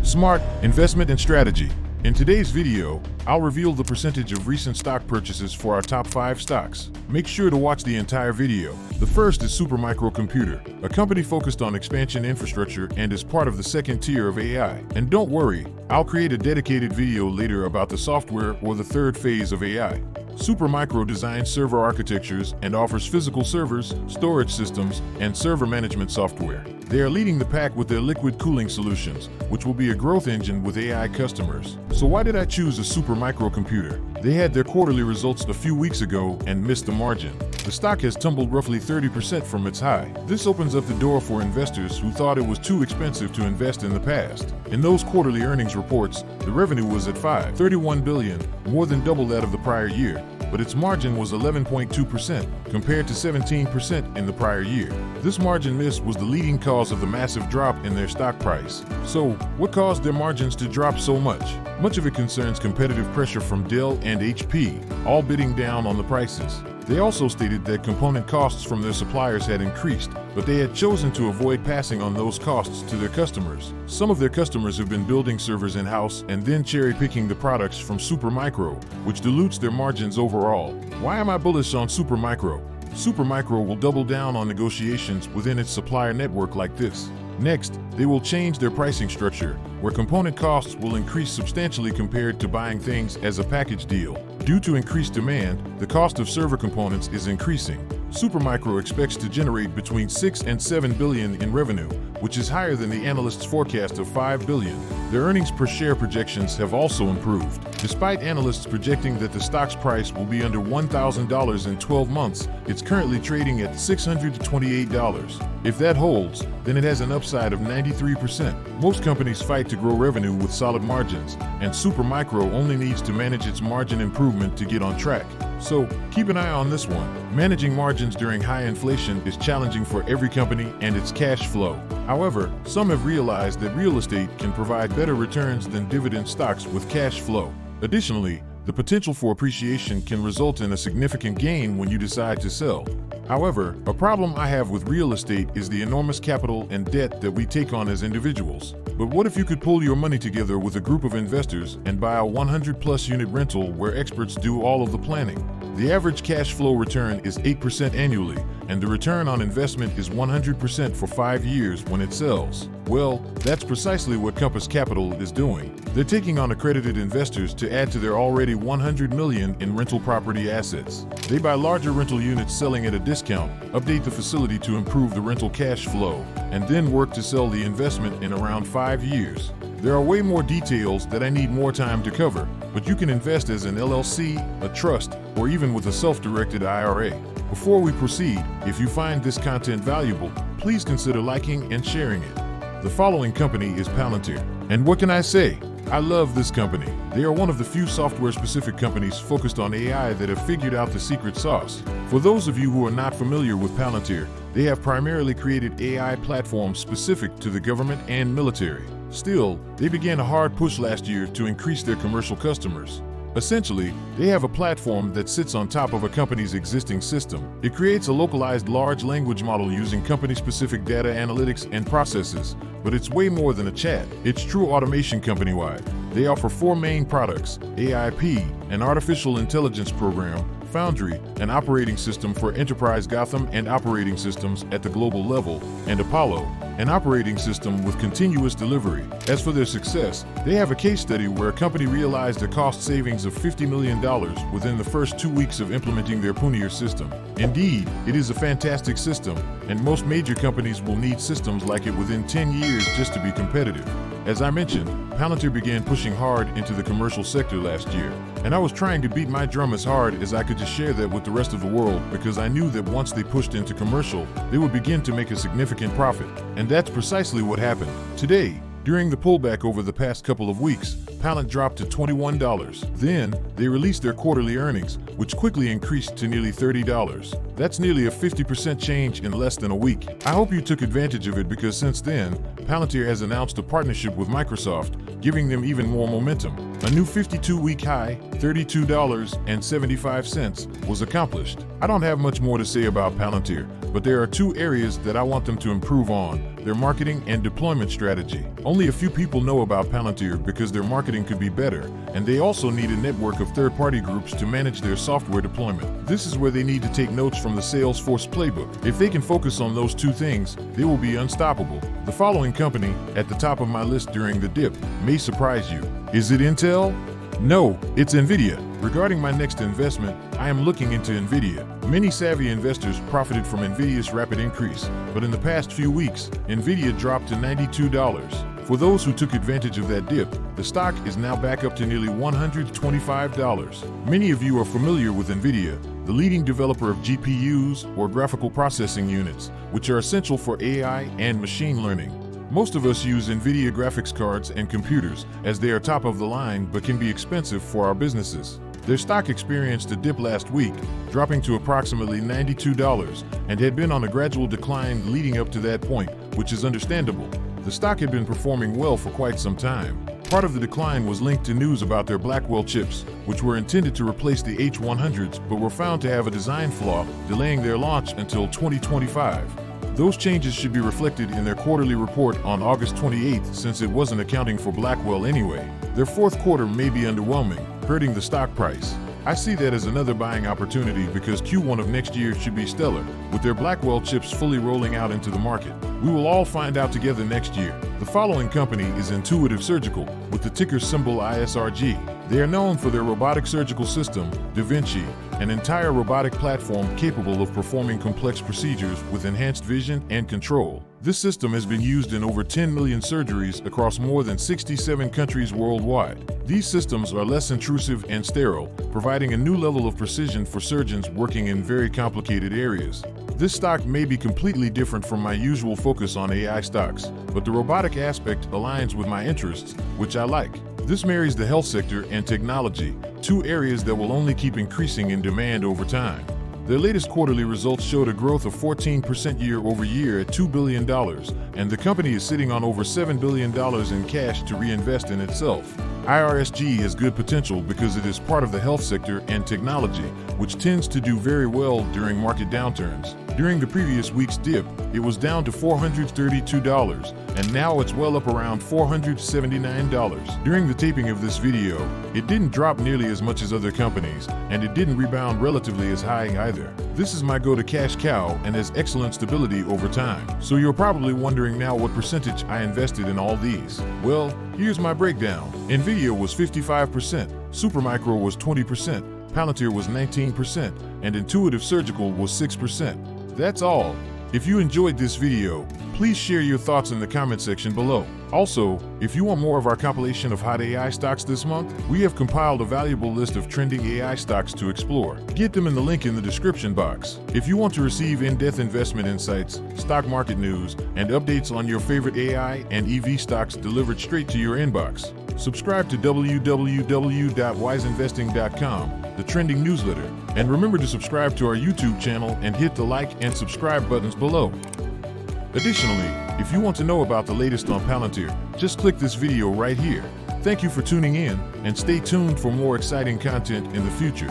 Smart investment and strategy. In today's video, I'll reveal the percentage of recent stock purchases for our top 5 stocks. Make sure to watch the entire video. The first is Supermicro Computer, a company focused on expansion infrastructure and is part of the second tier of AI. And don't worry, I'll create a dedicated video later about the software or the third phase of AI. Supermicro designs server architectures and offers physical servers, storage systems, and server management software. They are leading the pack with their liquid cooling solutions, which will be a growth engine with AI customers. So why did I choose a Supermicro Computer? They had their quarterly results a few weeks ago and missed the margin. The stock has tumbled roughly 30% from its high. This opens up the door for investors who thought it was too expensive to invest in the past. In those quarterly earnings reports, the revenue was at $5.31 billion, more than double that of the prior year, but its margin was 11.2% compared to 17% in the prior year. This margin miss was the leading cause of the massive drop in their stock price. So, what caused their margins to drop so much? Much of it concerns competitive pressure from Dell and HP, all bidding down on the prices. They also stated that component costs from their suppliers had increased, but they had chosen to avoid passing on those costs to their customers. Some of their customers have been building servers in-house and then cherry-picking the products from Supermicro, which dilutes their margins overall. Why am I bullish on Supermicro? Supermicro will double down on negotiations within its supplier network like this. Next, they will change their pricing structure, where component costs will increase substantially compared to buying things as a package deal. Due to increased demand, the cost of server components is increasing. Supermicro expects to generate between $6 and $7 billion in revenue, which is higher than the analysts' forecast of $5 billion. Their earnings per share projections have also improved. Despite analysts projecting that the stock's price will be under $1,000 in 12 months, it's currently trading at $628. If that holds, then it has an upside of 93%. Most companies fight to grow revenue with solid margins, and Supermicro only needs to manage its margin improvement to get on track. So, keep an eye on this one. Managing margins during high inflation is challenging for every company and its cash flow. However, some have realized that real estate can provide better returns than dividend stocks with cash flow. Additionally, the potential for appreciation can result in a significant gain when you decide to sell. However, a problem I have with real estate is the enormous capital and debt that we take on as individuals. But what if you could pull your money together with a group of investors and buy a 100+ unit rental where experts do all of the planning? The average cash flow return is 8% annually, and the return on investment is 100% for 5 years when it sells. Well, that's precisely what Compass Capital is doing. They're taking on accredited investors to add to their already $100 million in rental property assets. They buy larger rental units selling at a discount, update the facility to improve the rental cash flow, and then work to sell the investment in around 5 years. There are way more details that I need more time to cover, but you can invest as an LLC, a trust, or even with a self-directed IRA. Before we proceed, if you find this content valuable, please consider liking and sharing it. The following company is Palantir. And what can I say? I love this company. They are one of the few software-specific companies focused on AI that have figured out the secret sauce. For those of you who are not familiar with Palantir, they have primarily created AI platforms specific to the government and military. Still, they began a hard push last year to increase their commercial customers. Essentially, they have a platform that sits on top of a company's existing system. It creates a localized large language model using company-specific data analytics and processes, but it's way more than a chat. It's true automation company-wide. They offer 4 main products: AIP, an artificial intelligence program, Foundry, an operating system for enterprise Gotham and operating systems at the global level, and Apollo, an operating system with continuous delivery. As for their success, they have a case study where a company realized a cost savings of $50 million within the first 2 weeks of implementing their Palantir system. Indeed, it is a fantastic system, and most major companies will need systems like it within 10 years just to be competitive. As I mentioned, Palantir began pushing hard into the commercial sector last year, and I was trying to beat my drum as hard as I could to share that with the rest of the world because I knew that once they pushed into commercial, they would begin to make a significant profit. And that's precisely what happened. Today, during the pullback over the past couple of weeks, Palantir dropped to $21. Then, they released their quarterly earnings, which quickly increased to nearly $30. That's nearly a 50% change in less than a week. I hope you took advantage of it because since then, Palantir has announced a partnership with Microsoft, giving them even more momentum. A new 52-week high, $32.75, was accomplished. I don't have much more to say about Palantir, but there are two areas that I want them to improve on: their marketing and deployment strategy. Only a few people know about Palantir because their marketing could be better, and they also need a network of third-party groups to manage their software deployment. This is where they need to take notes from the Salesforce playbook. If they can focus on those two things, they will be unstoppable. The following company, at the top of my list during the dip, may surprise you. Is it Intel? No, it's Nvidia. Regarding my next investment, I am looking into Nvidia. Many savvy investors profited from Nvidia's rapid increase, but in the past few weeks, Nvidia dropped to $92. For those who took advantage of that dip, the stock is now back up to nearly $125. Many of you are familiar with Nvidia, the leading developer of GPUs, or graphical processing units, which are essential for AI and machine learning. Most of us use Nvidia graphics cards and computers as they are top of the line but can be expensive for our businesses. Their stock experienced a dip last week, dropping to approximately $92, and had been on a gradual decline leading up to that point, which is understandable. The stock had been performing well for quite some time. Part of the decline was linked to news about their Blackwell chips, which were intended to replace the H100s but were found to have a design flaw, delaying their launch until 2025. Those changes should be reflected in their quarterly report on August 28th, since it wasn't accounting for Blackwell anyway. Their fourth quarter may be underwhelming, hurting the stock price. I see that as another buying opportunity because Q1 of next year should be stellar, with their Blackwell chips fully rolling out into the market. We will all find out together next year. The following company is Intuitive Surgical, with the ticker symbol ISRG. They are known for their robotic surgical system, Da Vinci, an entire robotic platform capable of performing complex procedures with enhanced vision and control. This system has been used in over 10 million surgeries across more than 67 countries worldwide. These systems are less intrusive and sterile, providing a new level of precision for surgeons working in very complicated areas. This stock may be completely different from my usual focus on AI stocks, but the robotic aspect aligns with my interests, which I like. This marries the health sector and technology, two areas that will only keep increasing in demand over time. Their latest quarterly results showed a growth of 14% year over year at $2 billion, and the company is sitting on over $7 billion in cash to reinvest in itself. IRSG has good potential because it is part of the health sector and technology, which tends to do very well during market downturns. During the previous week's dip, it was down to $432, and now it's well up around $479. During the taping of this video, it didn't drop nearly as much as other companies, and it didn't rebound relatively as high either. This is my go-to cash cow and has excellent stability over time. So you're probably wondering now what percentage I invested in all these. Well, here's my breakdown. Nvidia was 55%, Supermicro was 20%, Palantir was 19%, and Intuitive Surgical was 6%. That's all. If you enjoyed this video, please share your thoughts in the comment section below. Also, if you want more of our compilation of hot AI stocks this month, we have compiled a valuable list of trending AI stocks to explore. Get them in the link in the description box. If you want to receive in-depth investment insights, stock market news, and updates on your favorite AI and EV stocks delivered straight to your inbox, subscribe to www.wiseinvesting.com, the trending newsletter, and remember to subscribe to our YouTube channel and hit the like and subscribe buttons below. Additionally, if you want to know about the latest on Palantir, just click this video right here. Thank you for tuning in, and stay tuned for more exciting content in the future.